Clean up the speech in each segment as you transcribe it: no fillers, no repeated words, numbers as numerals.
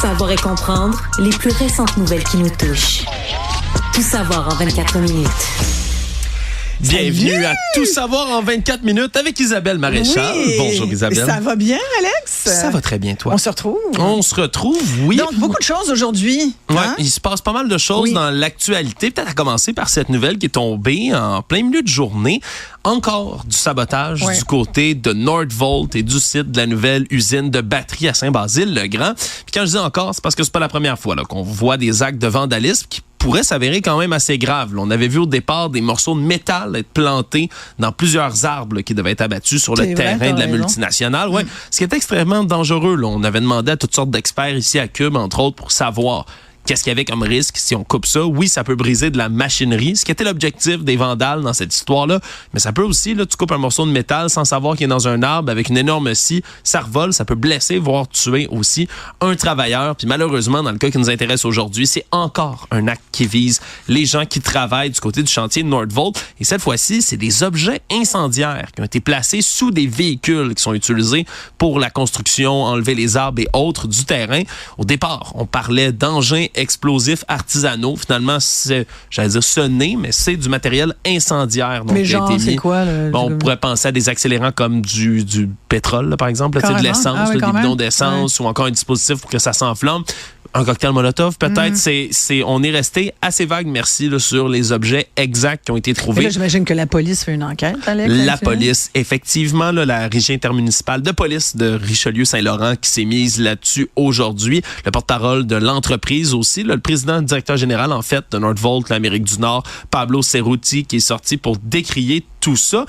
savoir et comprendre les plus récentes nouvelles qui nous touchent. Tout savoir en 24 minutes. Bienvenue à Tout savoir en 24 minutes avec Isabelle Maréchal. Oui. Bonjour Isabelle. Ça va bien, Alex? Ça va très bien, toi. On se retrouve. On se retrouve, oui. Donc, beaucoup de choses aujourd'hui. Ouais, hein? il se passe pas mal de choses dans l'actualité. Peut-être à commencer par cette nouvelle qui est tombée en plein milieu de journée. Encore du sabotage du côté de Nordvolt et du site de la nouvelle usine de batterie à Saint-Basile-le-Grand. Puis quand je dis encore, c'est parce que c'est pas la première fois là, qu'on voit des actes de vandalisme qui pourrait s'avérer quand même assez grave. Là, on avait vu au départ des morceaux de métal être plantés dans plusieurs arbres là, qui devaient être abattus sur le terrain de la multinationale. Ouais, ce qui est extrêmement dangereux. Là. On avait demandé à toutes sortes d'experts ici à Cube, entre autres, pour savoir qu'est-ce qu'il y avait comme risque si on coupe ça. Oui, ça peut briser de la machinerie, ce qui était l'objectif des vandales dans cette histoire-là. Mais ça peut aussi, là, tu coupes un morceau de métal sans savoir qu'il est dans un arbre avec une énorme scie, ça revole, ça peut blesser, voire tuer aussi un travailleur. Puis malheureusement, dans le cas qui nous intéresse aujourd'hui, c'est encore un acte qui vise les gens qui travaillent du côté du chantier de Nordvolt. Et cette fois-ci, c'est des objets incendiaires qui ont été placés sous des véhicules qui sont utilisés pour la construction, enlever les arbres et autres du terrain. Au départ, on parlait d'engins explosifs artisanaux. Finalement, j'allais dire ce n'est, mais c'est du matériel incendiaire. Donc, mais genre, c'est quoi? On pourrait penser à des accélérants comme du pétrole, là, par exemple, là, de l'essence, des bidons d'essence ou encore un dispositif pour que ça s'enflamme. Un cocktail Molotov, peut-être. On est resté assez vague, merci, là, sur les objets exacts qui ont été trouvés. Là, j'imagine que la police fait une enquête, Alex. La police, effectivement, là, la régie intermunicipale de police de Richelieu-Saint-Laurent qui s'est mise là-dessus aujourd'hui. Le porte-parole de l'entreprise aussi, là, le président, le directeur général, en fait, de Nordvolt, l'Amérique du Nord, Pablo Cerruti, qui est sorti pour décrier tout ça,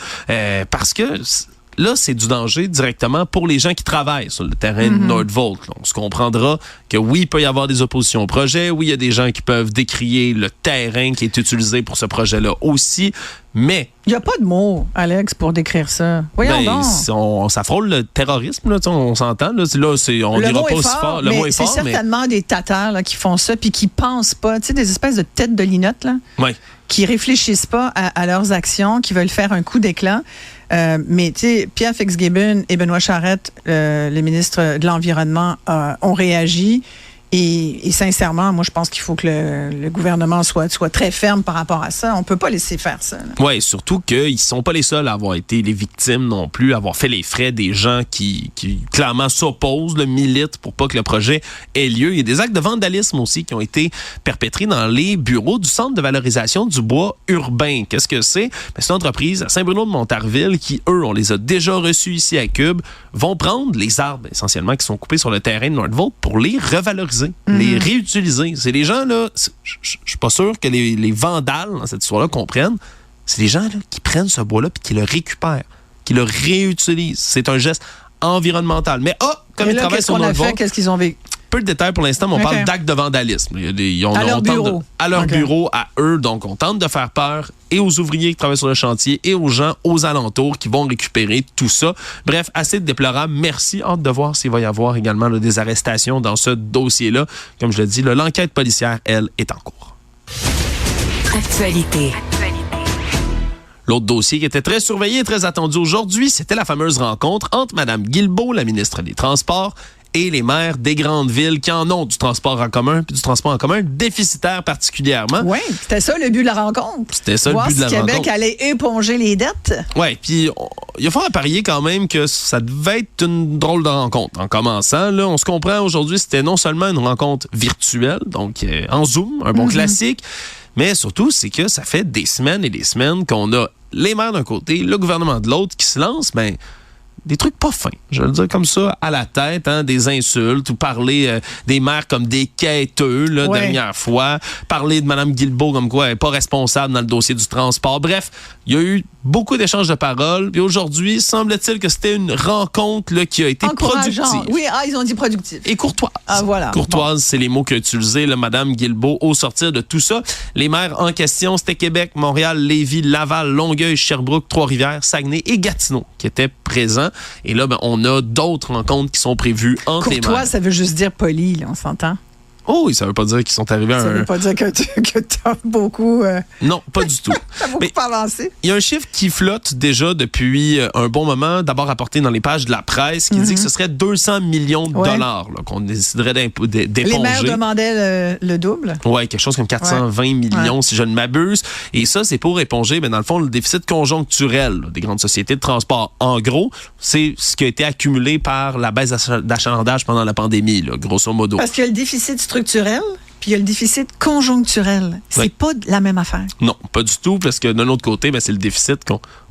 parce que là, c'est du danger directement pour les gens qui travaillent sur le terrain de Nordvolt. On se comprendra que oui, il peut y avoir des oppositions au projet. Oui, il y a des gens qui peuvent décrier le terrain qui est utilisé pour ce projet-là aussi. Mais il n'y a pas de mots, Alex, pour décrire ça. Voyons donc. Ça frôle le terrorisme, là, on s'entend. Là, on n'ira pas aussi fort. Le mot est fort, c'est certainement des tatars là, qui font ça puis qui pensent pas. Tu sais, des espèces de têtes de linotte, là, qui réfléchissent pas à leurs actions, qui veulent faire un coup d'éclat. Mais tu sais, Pierre Fitzgibbon et Benoît Charette, les ministres de l'Environnement, ont réagi. Et sincèrement, moi, je pense qu'il faut que le gouvernement soit très ferme par rapport à ça. On peut pas laisser faire ça. Oui, surtout qu'ils ne sont pas les seuls à avoir été les victimes non plus, à avoir fait les frais des gens qui clairement s'opposent, militent pour pas que le projet ait lieu. Il y a des actes de vandalisme aussi qui ont été perpétrés dans les bureaux du Centre de valorisation du bois urbain. Qu'est-ce que c'est? C'est une entreprise à Saint-Bruno-de-Montarville qui, eux, on les a déjà reçus ici à Cube, vont prendre les arbres essentiellement qui sont coupés sur le terrain de Nordvolt pour les revaloriser. Les réutiliser. C'est les gens, là, je suis pas sûr que les vandales dans cette histoire-là comprennent. C'est les gens là, qui prennent ce bois-là puis qui le récupèrent, qui le réutilisent. C'est un geste environnemental. Mais comme ils travaillent sur Nordvolt, qu'est-ce qu'ils ont vécu? Peu de détails pour l'instant, mais on parle d'actes de vandalisme. À leur bureau. À leur bureau, à eux. Donc, on tente de faire peur et aux ouvriers qui travaillent sur le chantier et aux gens aux alentours qui vont récupérer tout ça. Bref, assez de déplorable. Merci. Hâte de voir s'il va y avoir également des arrestations dans ce dossier-là. Comme je le dis, l'enquête policière, elle, est en cours. Actualité. L'autre dossier qui était très surveillé et très attendu aujourd'hui, c'était la fameuse rencontre entre Mme Guilbeault, la ministre des Transports, et les maires des grandes villes qui en ont du transport en commun, puis du transport en commun déficitaire particulièrement. Oui, c'était ça le but de la rencontre. C'était ça le but de la rencontre. Voir si Québec allait éponger les dettes. Oui, puis il y a fort à parier quand même que ça devait être une drôle de rencontre. En commençant, là, on se comprend aujourd'hui, c'était non seulement une rencontre virtuelle, donc en Zoom, un bon classique, mais surtout, c'est que ça fait des semaines et des semaines qu'on a les maires d'un côté, le gouvernement de l'autre qui se lance, des trucs pas fins, je vais le dire comme ça, à la tête, des insultes, ou parler des maires comme des quêteux, dernière fois, parler de Mme Guilbeault comme quoi elle n'est pas responsable dans le dossier du transport. Bref, il y a eu beaucoup d'échanges de paroles, puis aujourd'hui, semble-t-il que c'était une rencontre qui a été productive. Oui, ils ont dit productive. Et courtoise. Voilà. Courtoise, c'est les mots qu'a utilisé Mme Guilbeault au sortir de tout ça. Les maires en question, c'était Québec, Montréal, Lévis, Laval, Longueuil, Sherbrooke, Trois-Rivières, Saguenay et Gatineau qui étaient présents. Et là, on a d'autres rencontres qui sont prévues entre les maires. Courtois, ça veut juste dire poli, là, on s'entend? Oh oui, ça veut pas dire qu'ils sont arrivés à Ça veut pas dire que tu as beaucoup... Non, pas du tout. Tu as beaucoup avancé. Il y a un chiffre qui flotte déjà depuis un bon moment, d'abord rapporté dans les pages de la presse, qui dit que ce serait 200 millions de dollars là, qu'on déciderait d'éponger. Les maires demandaient le double. Oui, quelque chose comme 420 millions, si je ne m'abuse. Et ça, c'est pour éponger, dans le fond, le déficit conjoncturel des grandes sociétés de transport. En gros, c'est ce qui a été accumulé par la baisse d'achalandage pendant la pandémie, là, grosso modo. Parce qu'il y a le déficit structurel, puis il y a le déficit conjoncturel. C'est pas la même affaire. Non, pas du tout, parce que d'un autre côté, c'est le déficit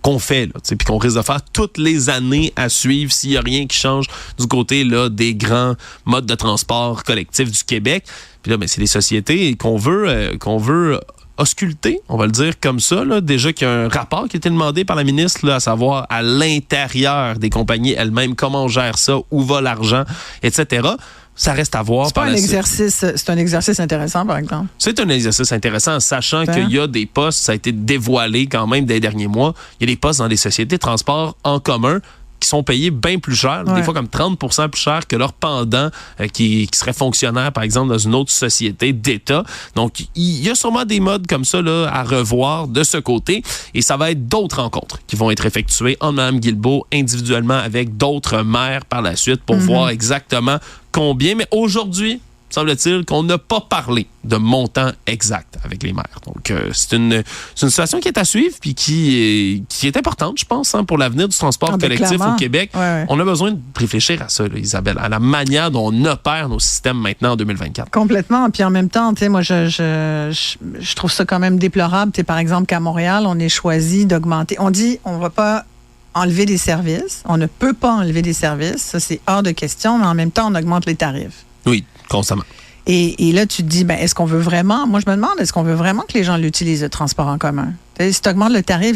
qu'on fait, puis qu'on risque de faire toutes les années à suivre s'il n'y a rien qui change du côté là, des grands modes de transport collectif du Québec. Puis là, c'est des sociétés qu'on veut ausculter, on va le dire comme ça. Là. Déjà qu'il y a un rapport qui a été demandé par la ministre, là, à savoir à l'intérieur des compagnies elles-mêmes, comment on gère ça, où va l'argent, etc. Ça reste à voir. C'est un exercice intéressant, par exemple. C'est un exercice intéressant, sachant qu'il y a des postes, ça a été dévoilé quand même des derniers mois, il y a des postes dans des sociétés de transport en commun qui sont payés bien plus cher, des fois comme 30% plus cher que leur pendant qui serait fonctionnaire, par exemple, dans une autre société d'État. Donc, il y a sûrement des modes comme ça là, à revoir de ce côté. Et ça va être d'autres rencontres qui vont être effectuées en Mme Guilbeault individuellement avec d'autres maires par la suite pour voir exactement combien. Mais aujourd'hui, semble-t-il qu'on n'a pas parlé de montant exact avec les maires. Donc, c'est une situation qui est à suivre puis qui est importante, je pense, pour l'avenir du transport collectif clairement. au Québec. Ouais. On a besoin de réfléchir à ça, là, Isabelle, à la manière dont on opère nos systèmes maintenant en 2024. Complètement. Puis en même temps, moi, je trouve ça quand même déplorable. Par exemple, qu'à Montréal, on ait choisi d'augmenter. On dit, on va pas enlever des services. On ne peut pas enlever des services. Ça, c'est hors de question. Mais en même temps, on augmente les tarifs. Oui, constamment. Et là, tu te dis, est-ce qu'on veut vraiment... Moi, je me demande, est-ce qu'on veut vraiment que les gens l'utilisent, le transport en commun? Si tu augmentes le tarif,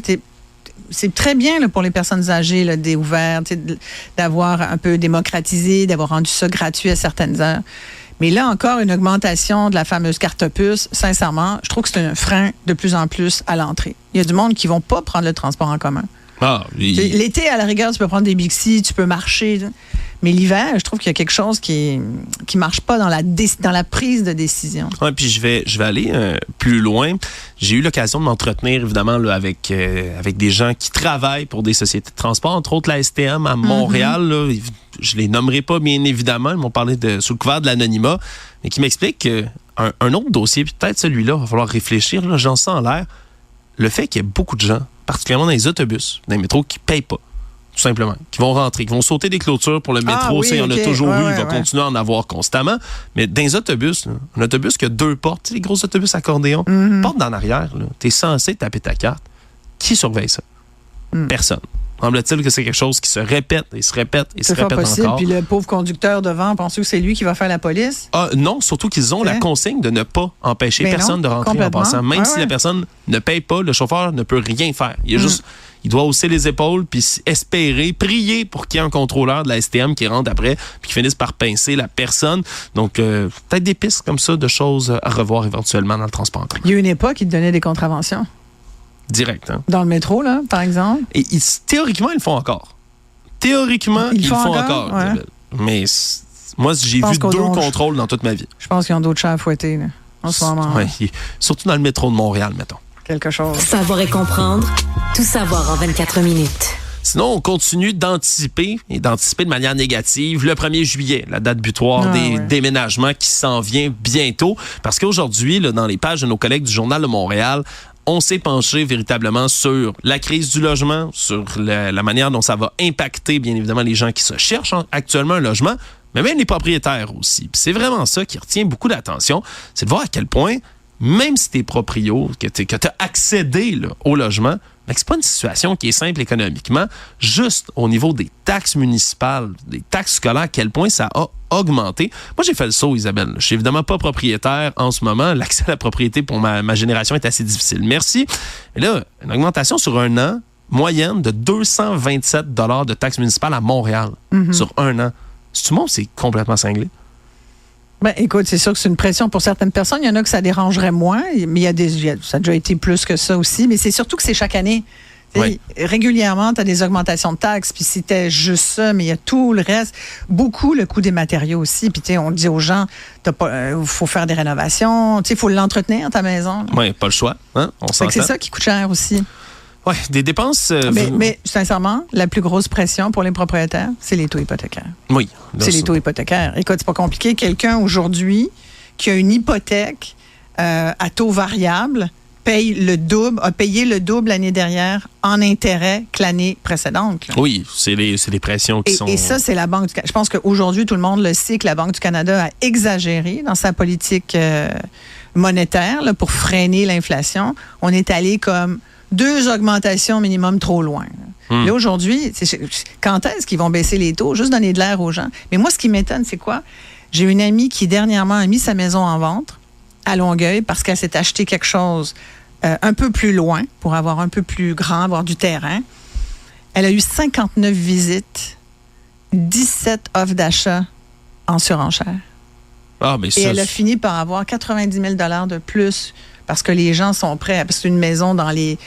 c'est très bien là, pour les personnes âgées, là, d'avoir un peu démocratisé, d'avoir rendu ça gratuit à certaines heures. Mais là, encore, une augmentation de la fameuse carte puce, sincèrement, je trouve que c'est un frein de plus en plus à l'entrée. Il y a du monde qui ne vont pas prendre le transport en commun. L'été, à la rigueur, tu peux prendre des Bixi, tu peux marcher. Mais l'hiver, je trouve qu'il y a quelque chose qui marche pas dans la prise de décision. Oui, puis je vais aller plus loin. J'ai eu l'occasion de m'entretenir, évidemment, là, avec des gens qui travaillent pour des sociétés de transport, entre autres la STM à Montréal. Là, je les nommerai pas, bien évidemment. Ils m'ont parlé sous le couvert de l'anonymat, mais qui m'expliquent qu'un autre dossier, puis peut-être celui-là, il va falloir réfléchir, là, j'en sens l'air. Le fait qu'il y ait beaucoup de gens, particulièrement dans les autobus, dans les métros, qui ne payent pas, tout simplement, qui vont rentrer, qui vont sauter des clôtures pour le métro. Il y en a toujours eu, il va continuer à en avoir constamment. Mais dans les autobus, là, un autobus qui a 2 portes, les gros autobus accordéon, porte d'en arrière, tu es censé taper ta carte. Qui surveille ça? Personne. Semble-t-il que c'est quelque chose qui se répète et se répète et se répète possible. encore. Puis le pauvre conducteur devant, pensez-vous que c'est lui qui va faire la police? Non, surtout qu'ils ont la consigne de ne pas empêcher personne de rentrer en passant. Même si la personne ne paye pas, le chauffeur ne peut rien faire. Il doit hausser les épaules puis espérer, prier pour qu'il y ait un contrôleur de la STM qui rentre après puis qui finisse par pincer la personne. Donc, peut-être des pistes comme ça de choses à revoir éventuellement dans le transport en commun. Il y a une époque, il te donnait des contraventions. Direct, hein? Dans le métro, là, par exemple. Et théoriquement, ils le font encore. Théoriquement, ils le font encore. Ouais. Mais moi, j'ai vu 2 contrôles dans toute ma vie. Je pense qu'ils ont d'autres chats à fouetter, là, en ce moment. Oui, surtout dans le métro de Montréal, mettons. Quelque chose. Savoir et comprendre, tout savoir en 24 minutes. Sinon, on continue d'anticiper de manière négative le 1er juillet, la date butoir des déménagements qui s'en vient bientôt. Parce qu'aujourd'hui, là, dans les pages de nos collègues du Journal de Montréal, on s'est penché véritablement sur la crise du logement, sur la manière dont ça va impacter, bien évidemment, les gens qui se cherchent actuellement un logement, mais même les propriétaires aussi. Puis c'est vraiment ça qui retient beaucoup d'attention, c'est de voir à quel point, même si t'es proprio, que t'as accédé là, au logement, mais que c'est pas une situation qui est simple économiquement, juste au niveau des taxes municipales, des taxes scolaires, à quel point ça a augmenté. Moi, j'ai fait le saut, Isabelle. Je suis évidemment pas propriétaire en ce moment. L'accès à la propriété pour ma génération est assez difficile. Merci. Mais là, une augmentation sur un an, moyenne de 227 $ de taxes municipales à Montréal sur un an. C'est-tu monde, c'est complètement cinglé? Ben, écoute, c'est sûr que c'est une pression pour certaines personnes. Il y en a que ça dérangerait moins, mais ça a déjà été plus que ça aussi. Mais c'est surtout que c'est chaque année. Régulièrement, tu as des augmentations de taxes, puis c'était juste ça, mais il y a tout le reste. Beaucoup le coût des matériaux aussi. Puis on dit aux gens, faut faire des rénovations, il faut l'entretenir, ta maison. Oui, pas le choix. Hein? On s'entend. C'est ça qui coûte cher aussi. Oui, des dépenses... Mais sincèrement, la plus grosse pression pour les propriétaires, c'est les taux hypothécaires. Oui. C'est les taux hypothécaires. Écoute, c'est pas compliqué. Quelqu'un aujourd'hui qui a une hypothèque à taux variable a payé le double l'année dernière en intérêt que l'année précédente. Là. Oui, c'est des pressions qui sont... Et ça, c'est la Banque du Canada. Je pense qu'aujourd'hui, tout le monde le sait que la Banque du Canada a exagéré dans sa politique monétaire là, pour freiner l'inflation. On est allé comme 2 augmentations minimum trop loin. Là, aujourd'hui, quand est-ce qu'ils vont baisser les taux? Juste donner de l'air aux gens. Mais moi, ce qui m'étonne, c'est quoi? J'ai une amie qui, dernièrement, a mis sa maison en vente à Longueuil parce qu'elle s'est acheté quelque chose un peu plus loin pour avoir un peu plus grand, avoir du terrain. Elle a eu 59 visites, 17 offres d'achat en surenchère. Ah, mais Et elle a fini par avoir 90 000 $ de plus parce que les gens sont prêts. Parce que c'est une maison dans les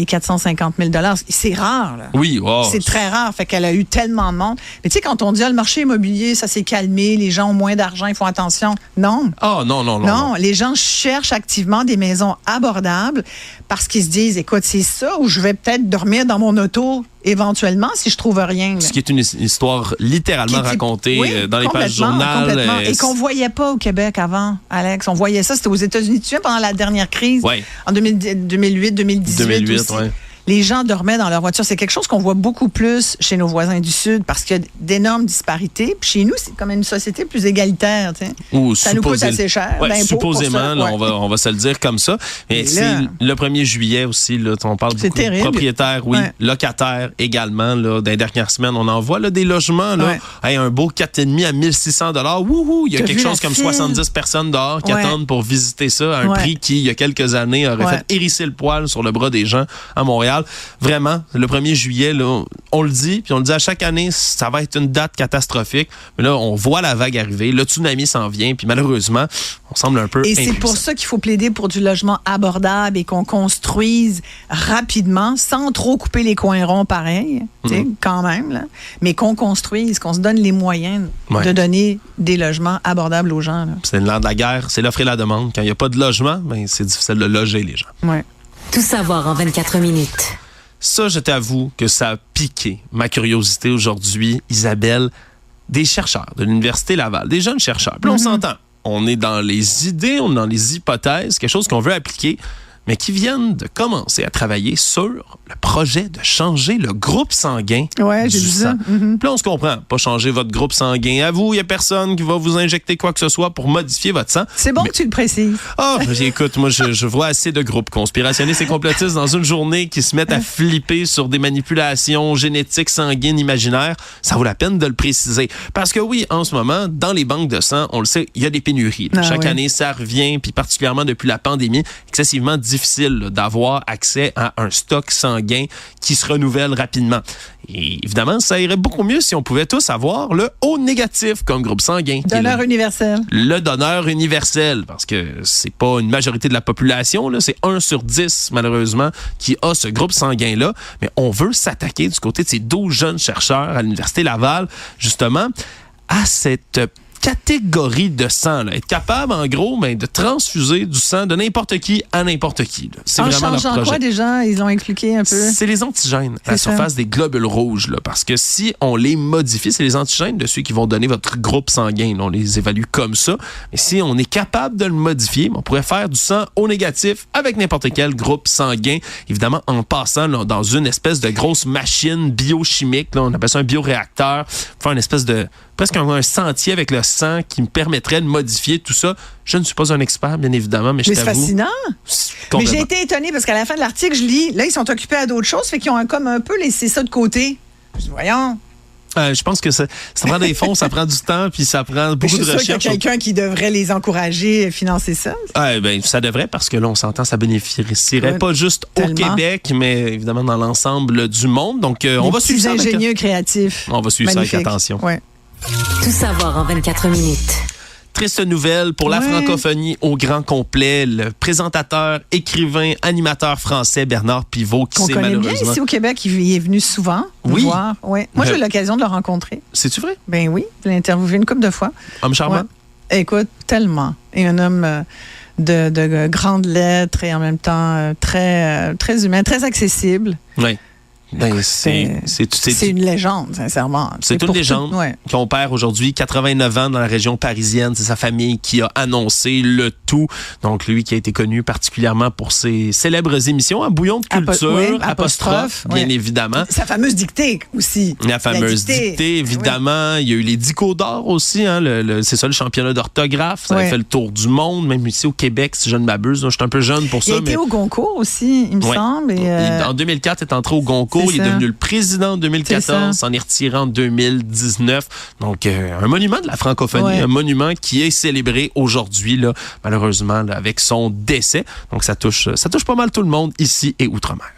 450 000 $. C'est rare, là. Oui, wow. C'est très rare. Fait qu'elle a eu tellement de monde. Mais tu sais, quand on dit, le marché immobilier, ça s'est calmé, les gens ont moins d'argent, ils font attention. Non. Ah, non. Non, les gens cherchent activement des maisons abordables parce qu'ils se disent, écoute, c'est ça où je vais peut-être dormir dans mon auto éventuellement si je trouve rien. Là. Ce qui est une histoire littéralement racontée dans les pages du journal. Complètement. Et qu'on voyait pas au Québec avant, Alex. On voyait ça, c'était aux États-Unis. Tu sais, pendant la dernière crise, en 2008, 2018. Ouais. Les gens dormaient dans leur voiture. C'est quelque chose qu'on voit beaucoup plus chez nos voisins du Sud parce qu'il y a d'énormes disparités. Puis chez nous, c'est comme une société plus égalitaire. Ça nous coûte assez cher. Ouais, supposément, là, on va se le dire comme ça. Mais c'est le 1er juillet aussi. Là, on parle beaucoup de propriétaires, locataires également. Là, dans les dernières semaines, on en voit là, des logements. Là, un beau 4,5 à 1 600 $. Wouhou! Il y a quelque chose comme 70 personnes dehors qui attendent pour visiter ça à un prix qui, il y a quelques années, aurait fait hérisser le poil sur le bras des gens à Montréal. Vraiment, le 1er juillet, là, on le dit, puis on le dit à chaque année, ça va être une date catastrophique. Mais là, on voit la vague arriver, le tsunami s'en vient, puis malheureusement, on semble un peu Et impuissant. c'est pour ça qu'il faut plaider pour du logement abordable et qu'on construise rapidement, sans trop couper les coins ronds pareil, quand même, là, mais qu'on construise, qu'on se donne les moyens de donner des logements abordables aux gens. Là. C'est le nerf de la guerre, c'est l'offre et la demande. Quand il n'y a pas de logement, ben, c'est difficile de loger les gens. Ouais. Tout savoir en 24 minutes. Ça, je t'avoue que ça a piqué ma curiosité aujourd'hui, Isabelle, des chercheurs de l'Université Laval, des jeunes chercheurs. Puis on s'entend, on est dans les idées, on est dans les hypothèses, quelque chose qu'on veut appliquer, mais qui viennent de commencer à travailler sur le projet de changer le groupe sanguin j'ai du vu sang. ça. Puis là, on se comprend. Pas changer votre groupe sanguin à vous. Il n'y a personne qui va vous injecter quoi que ce soit pour modifier votre sang. C'est bon que tu le précises. Écoute, moi, je vois assez de groupes conspirationnistes et complotistes dans une journée qui se mettent à flipper sur des manipulations génétiques sanguines imaginaires. Ça vaut la peine de le préciser. Parce que oui, en ce moment, dans les banques de sang, on le sait, il y a des pénuries. Chaque année, ça revient, puis particulièrement depuis la pandémie, excessivement difficile d'avoir accès à un stock sanguin qui se renouvelle rapidement. Et évidemment, ça irait beaucoup mieux si on pouvait tous avoir le O négatif comme groupe sanguin. Donneur universel. Le donneur universel, parce que c'est pas une majorité de la population, là, c'est 1 sur 10, malheureusement, qui a ce groupe sanguin-là. Mais on veut s'attaquer du côté de ces 12 jeunes chercheurs à l'Université Laval, justement, à cette catégorie de sang, là. Être capable, en gros, de transfuser du sang de n'importe qui à n'importe qui. Là. C'est vraiment leur projet. Quoi déjà? Ils l'ont expliqué un peu. C'est les antigènes à la surface des globules rouges. Là, parce que si on les modifie, c'est les antigènes de ceux qui vont donner votre groupe sanguin. Là, on les évalue comme ça. Mais si on est capable de le modifier, on pourrait faire du sang O négatif avec n'importe quel groupe sanguin. Évidemment, en passant là, dans une espèce de grosse machine biochimique. Là, on appelle ça un bioréacteur. Faire une espèce de... presque un sentier avec le sang qui me permettrait de modifier tout ça. Je ne suis pas un expert, bien évidemment, mais je t'avoue... Mais c'est fascinant. Mais j'ai été étonnée parce qu'à la fin de l'article, je lis, là, ils sont occupés à d'autres choses, fait qu'ils ont comme un peu laissé ça de côté. Je dis, voyons... Je pense que ça prend des fonds, ça prend du temps, puis ça prend beaucoup de recherche. Je suis sûr qu'il y a quelqu'un qui devrait les encourager à financer ça. Ça devrait, parce que là, on s'entend, ça bénéficierait pas juste au Québec, mais évidemment dans l'ensemble du monde. Donc, on va suivre ça. Des ingénieux créatifs. On va suivre ça avec attention. Ouais. Tout savoir en 24 minutes. Triste nouvelle pour la francophonie au grand complet. Le présentateur, écrivain, animateur français Bernard Pivot qui s'est malheureusement... bien ici au Québec, il est venu souvent nous voir. Ouais. Moi, j'ai eu l'occasion de le rencontrer. C'est-tu vrai? Ben oui, je l'ai interviewé une couple de fois. Homme charmant? Ouais. Écoute, tellement. Et un homme de grandes lettres et en même temps très humain, très accessible. Oui. Ben, c'est une légende, sincèrement. C'est une légende qu'on perd aujourd'hui, 89 ans dans la région parisienne. C'est sa famille qui a annoncé le tout. Donc, lui qui a été connu particulièrement pour ses célèbres émissions à Bouillon de culture, apostrophe, bien évidemment. Sa fameuse dictée aussi. La fameuse dictée, évidemment. Oui. Il y a eu les Dico d'or aussi. Hein, c'est ça, le championnat d'orthographe. Ça a fait le tour du monde, même ici au Québec, si je ne m'abuse. Je suis un peu jeune pour ça. Il a été au Goncourt aussi, il me semble. En 2004, il est entré au Goncourt. Il est devenu le président en 2014, s'en est retiré en 2019. Donc, un monument de la francophonie, un monument qui est célébré aujourd'hui, là, malheureusement, là, avec son décès. Donc, ça touche pas mal tout le monde ici et outre-mer.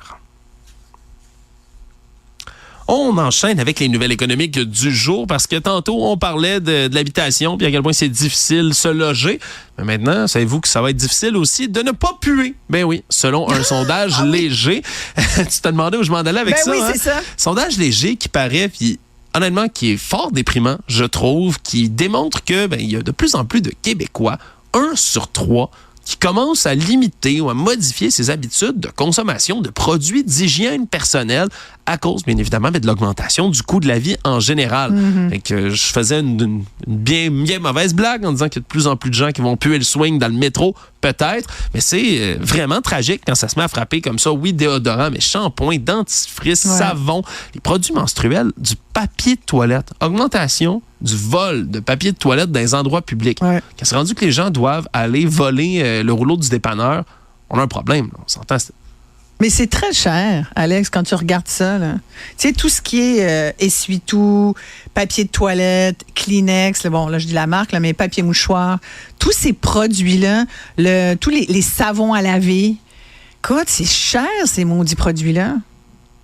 On enchaîne avec les nouvelles économiques du jour parce que tantôt, on parlait de l'habitation puis à quel point c'est difficile de se loger. Mais maintenant, savez-vous que ça va être difficile aussi de ne pas puer? Ben oui, selon un sondage léger. Tu te demandais où je m'en allais avec ça? Oui, c'est ça. Sondage léger qui paraît, puis honnêtement, qui est fort déprimant, je trouve, qui démontre que il y a de plus en plus de Québécois, 1 sur 3, qui commence à limiter ou à modifier ses habitudes de consommation de produits d'hygiène personnelle à cause, bien évidemment, de l'augmentation du coût de la vie en général. Et que je faisais une bien mauvaise blague en disant qu'il y a de plus en plus de gens qui vont puer le swing dans le métro, peut-être, mais c'est vraiment tragique quand ça se met à frapper comme ça. Oui, déodorant, mais shampoing, dentifrice, savon, les produits menstruels, du papier de toilette, augmentation du vol de papier de toilette dans les endroits publics. Quand c'est rendu que les gens doivent aller voler le rouleau du dépanneur, on a un problème. Là. On s'entend. Mais c'est très cher, Alex, quand tu regardes ça. Tu sais, tout ce qui est essuie-tout, papier de toilette, Kleenex, bon, là, je dis la marque, là, mais papier mouchoir, tous ces produits-là, tous les savons à laver, écoute, c'est cher, ces maudits produits-là.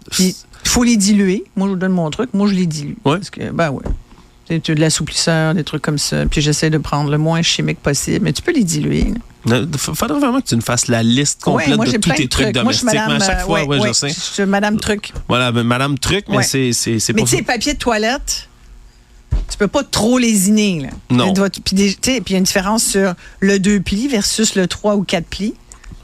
Puis, il faut les diluer. Moi, je vous donne mon truc. Moi, je les dilue. Ouais. Parce que, ouais. C'est de l'assouplisseur, des trucs comme ça. Puis j'essaie de prendre le moins chimique possible. Mais tu peux les diluer. Il faudrait vraiment que tu nous fasses la liste complète de tous tes trucs domestiques. Moi, je suis madame, à chaque fois, je sais. Je suis Madame Truc. Voilà, Madame Truc, mais c'est mais tu sais, papier de toilette, tu peux pas trop lésiner. Là. Non. Puis il y a une différence sur le 2 plis versus le 3 ou 4 plis.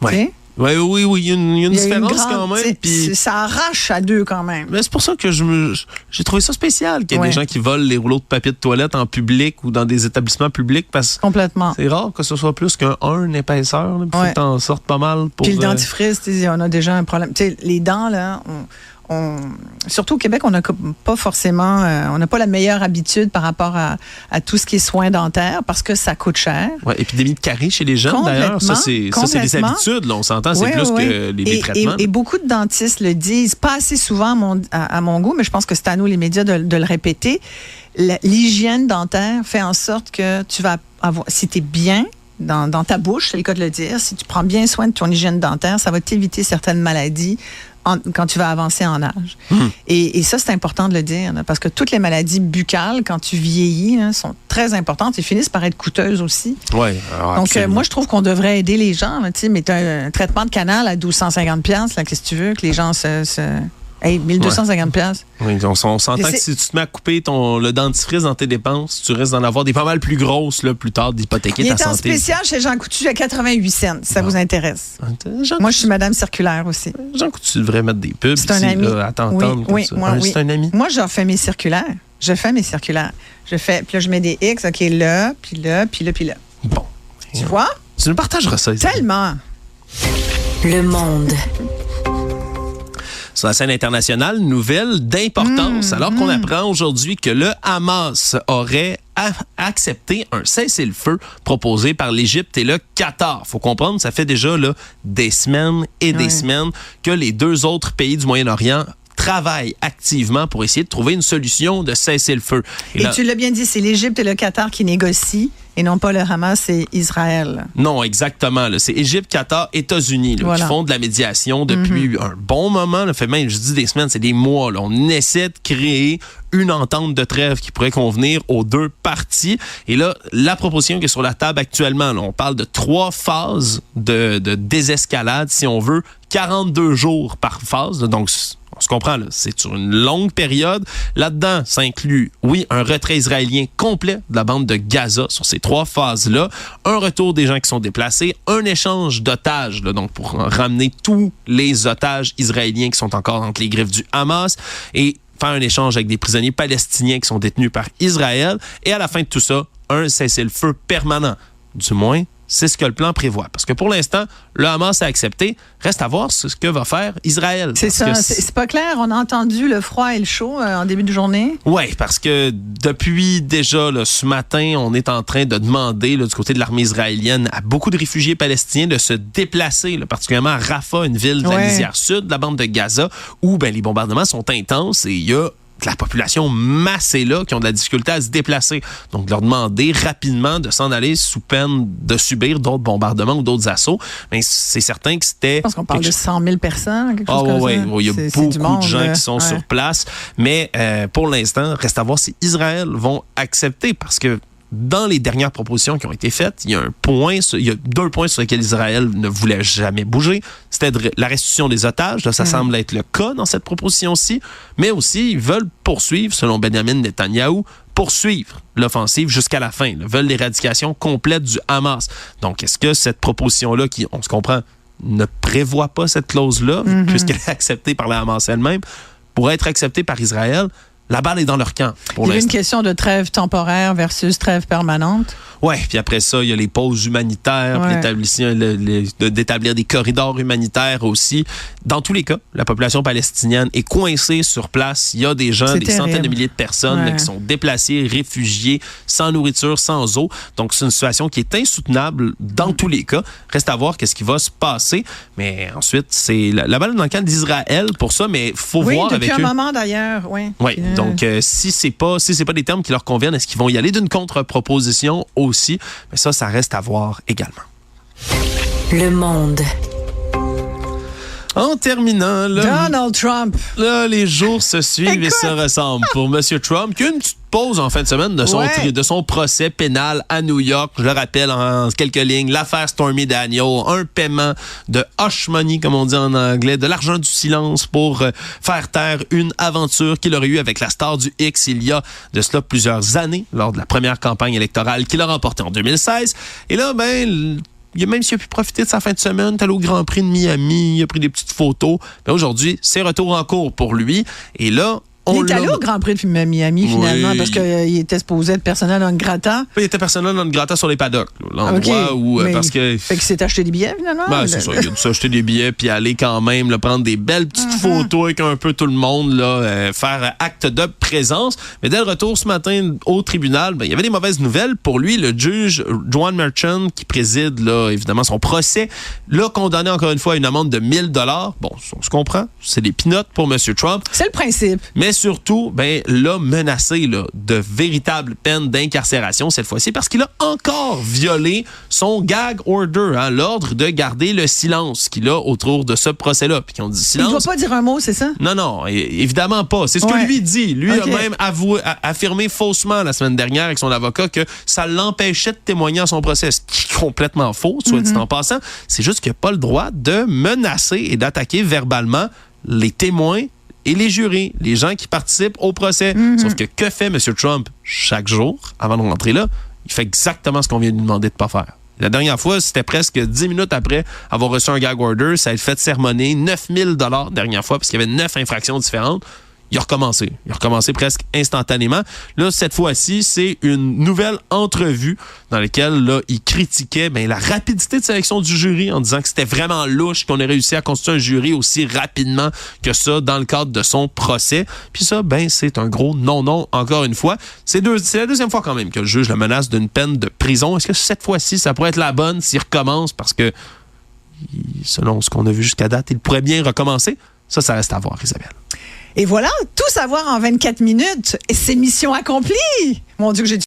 Oui. Oui, il y a une différence quand même. Puis ça arrache à 2 quand même. Mais c'est pour ça que j'ai trouvé ça spécial qu'il y ait des gens qui volent les rouleaux de papier de toilette en public ou dans des établissements publics parce que c'est rare que ce soit plus qu'un 1 épaisseur. Il faut que t'en sortes pas mal. Puis le dentifrice, on a déjà un problème. T'sais, les dents, là... surtout au Québec, on n'a pas forcément, on n'a pas la meilleure habitude par rapport à tout ce qui est soins dentaires parce que ça coûte cher. Ouais, épidémie de carie chez les jeunes d'ailleurs, ça c'est des habitudes, là, on s'entend, c'est plus que les traitements. Et beaucoup de dentistes le disent, pas assez souvent à mon goût, mais je pense que c'est à nous les médias de le répéter. L'hygiène dentaire fait en sorte que tu vas avoir, si tu es bien dans ta bouche, c'est le cas de le dire, si tu prends bien soin de ton hygiène dentaire, ça va t'éviter certaines maladies quand tu vas avancer en âge. Et ça, c'est important de le dire, là, parce que toutes les maladies buccales, quand tu vieillis, là, sont très importantes et finissent par être coûteuses aussi. Oui. Donc, moi, je trouve qu'on devrait aider les gens. Là, mais tu as un traitement de canal à 1250$, là, qu'est-ce que tu veux, que les gens Hey, 1250$. Oui, on s'entend que si tu te mets à couper le dentifrice dans tes dépenses, tu risques d'en avoir des pas mal plus grosses là, plus tard, d'hypothéquer ta santé. Il est en spécial chez Jean Coutu à 88 cents, si ça vous intéresse. Moi, je suis Madame Circulaire aussi. Jean Coutu, tu devrais mettre des pubs c'est un ami. Là, à t'entendre. C'est un ami. Moi, je fais mes circulaires. Puis là, je mets des X, OK, là, puis là, puis là, puis là. Bon. Tu vois? Tu nous partageras ça. Tellement. Le monde. Sur la scène internationale, nouvelle d'importance, alors qu'on apprend aujourd'hui que le Hamas aurait accepté un cessez-le-feu proposé par l'Égypte et le Qatar. Faut comprendre, ça fait déjà là, des semaines et des semaines que les 2 autres pays du Moyen-Orient travaille activement pour essayer de trouver une solution de cesser le feu. Et tu l'as bien dit, c'est l'Égypte et le Qatar qui négocient. Et non pas le Hamas, c'est Israël. Non, exactement. Là. C'est Égypte, Qatar, États-Unis qui font de la médiation depuis un bon moment. Là. Fait même, je dis des semaines, c'est des mois. Là. On essaie de créer une entente de trêve qui pourrait convenir aux deux parties. Et là, la proposition qui est sur la table actuellement, là, on parle de 3 phases de désescalade, si on veut, 42 jours par phase. Là. Donc, on se comprend, là, c'est sur une longue période. Là-dedans, ça inclut, oui, un retrait israélien complet de la bande de Gaza sur ces 3 phases-là, un retour des gens qui sont déplacés, un échange d'otages, là, donc pour ramener tous les otages israéliens qui sont encore entre les griffes du Hamas, et faire un échange avec des prisonniers palestiniens qui sont détenus par Israël, et à la fin de tout ça, un cessez-le-feu permanent. Du moins, c'est ce que le plan prévoit. Parce que pour l'instant, le Hamas a accepté. Reste à voir ce que va faire Israël. C'est ça. C'est pas clair. On a entendu le froid et le chaud en début de journée. Oui, parce que depuis déjà là, ce matin, on est en train de demander là, du côté de l'armée israélienne à beaucoup de réfugiés palestiniens de se déplacer, là, particulièrement à Rafah, une ville de la lisière sud de la bande de Gaza, où les bombardements sont intenses et il y a de la population massée là qui ont de la difficulté à se déplacer. Donc, de leur demander rapidement de s'en aller sous peine de subir d'autres bombardements ou d'autres assauts. Mais c'est certain que c'était... Je pense qu'on parle de 100 000 personnes, quelque chose comme ça. Oui, il y a beaucoup de gens qui sont sur place. Mais pour l'instant, reste à voir si Israël vont accepter parce que dans les dernières propositions qui ont été faites, il y a 2 points sur lesquels Israël ne voulait jamais bouger. C'était la restitution des otages. Là, ça semble être le cas dans cette proposition-ci. Mais aussi, ils veulent poursuivre, selon Benjamin Netanyahou, poursuivre l'offensive jusqu'à la fin. Ils veulent l'éradication complète du Hamas. Donc, est-ce que cette proposition-là, qui, on se comprend, ne prévoit pas cette clause-là, puisqu'elle est acceptée par la Hamas elle-même, pourrait être acceptée par Israël? La balle est dans leur camp. Il y a une question de trêve temporaire versus trêve permanente. Oui, puis après ça, il y a les pauses humanitaires, puis d'établir des corridors humanitaires aussi. Dans tous les cas, la population palestinienne est coincée sur place. Il y a des gens, des centaines de milliers de personnes là, qui sont déplacées, réfugiées, sans nourriture, sans eau. Donc, c'est une situation qui est insoutenable dans tous les cas. Reste à voir qu'est-ce qui va se passer. Mais ensuite, c'est la balle dans le camp d'Israël pour ça, mais il faut voir avec eux. depuis un moment d'ailleurs, oui. Donc, si c'est pas des termes qui leur conviennent, est-ce qu'ils vont y aller d'une contre-proposition aussi? Mais ça reste à voir également. Le Monde. En terminant, là, Donald Trump. Là, les jours se suivent et se ressemblent pour M. Trump, qui a une petite pause en fin de semaine de son procès pénal à New York. Je le rappelle en quelques lignes, l'affaire Stormy Daniels, un paiement de hush money, comme on dit en anglais, de l'argent du silence pour faire taire une aventure qu'il aurait eue avec la star du X il y a de cela plusieurs années, lors de la première campagne électorale qu'il a remportée en 2016. Et là, même s'il a pu profiter de sa fin de semaine, il est allé au Grand Prix de Miami, il a pris des petites photos. Mais aujourd'hui, c'est retour en cours pour lui. Et là, il est allé au Grand Prix de Miami, finalement, parce qu'il était supposé être persona non grata. Il était persona non grata sur les paddocks, l'endroit où... parce que... Fait qu'il s'est acheté des billets, finalement? C'est ça, il a dû s'acheter des billets, puis aller quand même prendre des belles petites photos avec un peu tout le monde, faire acte de présence. Mais dès le retour ce matin au tribunal, il y avait des mauvaises nouvelles. Pour lui, le juge Juan Merchan, qui préside, évidemment, son procès, l'a condamné encore une fois à une amende de $1,000. Bon, on se comprend, c'est des peanuts pour M. Trump. C'est le principe. Mais surtout, l'a menacé de véritables peines d'incarcération cette fois-ci parce qu'il a encore violé son gag order, l'ordre de garder le silence qu'il a autour de ce procès-là. Puis qu'on dit silence. Il ne doit pas dire un mot, c'est ça? Non, évidemment pas. C'est ce que lui dit. Lui a même affirmé faussement la semaine dernière avec son avocat que ça l'empêchait de témoigner à son procès. Ce qui est complètement faux, soit dit en passant. C'est juste qu'il n'a pas le droit de menacer et d'attaquer verbalement les témoins et les jurés, les gens qui participent au procès. Sauf que fait M. Trump chaque jour avant de rentrer là? Il fait exactement ce qu'on vient de lui demander de ne pas faire. La dernière fois, c'était presque 10 minutes après avoir reçu un gag order. Ça a fait sermonner $9,000 dernière fois parce qu'il y avait 9 infractions différentes. Il a recommencé presque instantanément. Là, cette fois-ci, c'est une nouvelle entrevue dans laquelle là, il critiquait la rapidité de sélection du jury en disant que c'était vraiment louche qu'on ait réussi à constituer un jury aussi rapidement que ça dans le cadre de son procès. Puis ça, c'est un gros non, encore une fois. C'est la deuxième fois quand même que le juge le menace d'une peine de prison. Est-ce que cette fois-ci, ça pourrait être la bonne s'il recommence? Parce que, selon ce qu'on a vu jusqu'à date, il pourrait bien recommencer. Ça reste à voir, Isabelle. Et voilà, tout savoir en 24 minutes. Et c'est mission accomplie. Mon Dieu, que j'ai